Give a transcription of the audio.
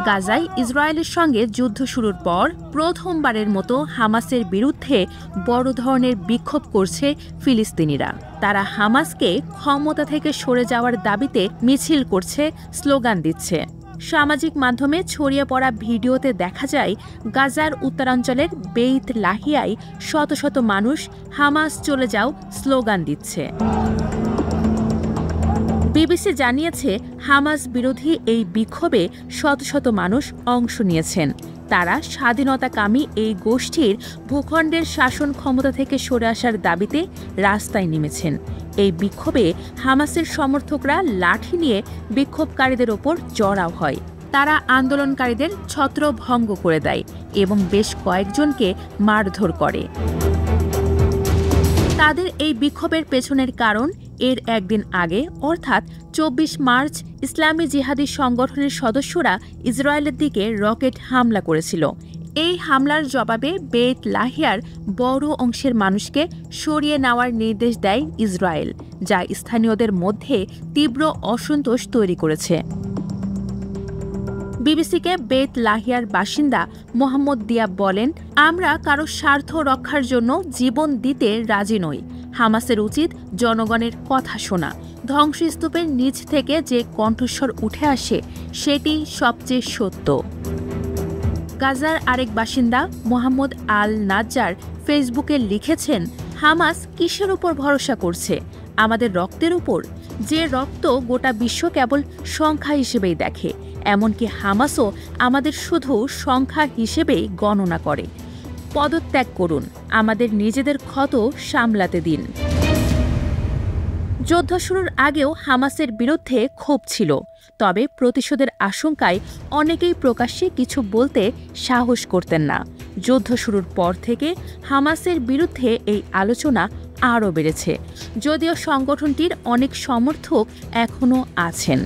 গাজায় ইসরায়েলের সঙ্গে যুদ্ধ শুরুর পর প্রথমবারের মতো হামাসের বিরুদ্ধে বড় ধরনের বিক্ষোভ করছে ফিলিস্তিনিরা। তারা হামাসকে ক্ষমতা থেকে সরে যাওয়ার দাবিতে মিছিল করছে, স্লোগান দিচ্ছে। সামাজিক মাধ্যমে ছড়িয়ে পড়া ভিডিওতে দেখা যায় গাজার উত্তরাঞ্চলের বেইত লাহিয়ায় শত শত মানুষ হামাস চলে যাও স্লোগান দিচ্ছে। বিবিসি জানিয়েছে, হামাস বিরোধী এই বিক্ষোভে শত শত মানুষ অংশ নিয়েছেন। তারা স্বাধীনতাকামী এই গোষ্ঠীর ভূখণ্ডের শাসন ক্ষমতা থেকে সরে আসার দাবিতে রাস্তায় নেমেছেন। এই বিক্ষোভে হামাসের সমর্থকরা লাঠি নিয়ে বিক্ষোভকারীদের ওপর চড়াও হয়। তারা আন্দোলনকারীদের ছত্রভঙ্গ করে দেয় এবং বেশ কয়েকজনকে মারধর করে। তাদের এই বিক্ষোভের পেছনের কারণ, এর একদিন আগে অর্থাৎ ২৪ মার্চ ইসলামী জিহাদি সংগঠনের সদস্যরা ইসরায়েলের দিকে রকেট হামলা করেছিল। এই হামলার জবাবে বেইত লাহিয়ার বড় অংশের মানুষকে সরিয়ে নেওয়ার নির্দেশ দেয় ইসরায়েল, যা স্থানীয়দের মধ্যে তীব্র অসন্তোষ তৈরি করেছে। বিবিসিকে বেইত লাহিয়ার বাসিন্দা মোহাম্মদ দিয়াব বলেন, আমরা কারো স্বার্থ রক্ষার জন্য জীবন দিতে রাজি নই। হামাসের উচিত জনগণের কথা শোনা। ধ্বংসস্তূপের নিচ থেকে যে কণ্ঠস্বর উঠে আসে সেটি সবচেয়ে সত্য। গাজার আরেক বাসিন্দা মোহাম্মদ আল নাজ্জার ফেসবুকে লিখেছেন, হামাস কিসের উপর ভরসা করছে? আমাদের রক্তের উপর, যে রক্ত গোটা বিশ্ব কেবল সংখ্যা হিসেবেই দেখে। এমনকি হামাসও আমাদের শুধু সংখ্যা হিসেবেই গণনা করে। পদত্যাগ করুন, আমাদের নিজেদের ক্ষত সামলাতে দিন। যুদ্ধ শুরুর আগেও হামাসের বিরুদ্ধে ক্ষোভ ছিল, তবে প্রতিশোধের আশঙ্কায় অনেকেই প্রকাশ্যে কিছু বলতে সাহস করতেন না। যুদ্ধ শুরুর পর থেকে হামাসের বিরুদ্ধে এই আলোচনা আরও বেড়েছে, যদিও সংগঠনটির অনেক সমর্থক এখনও আছেন।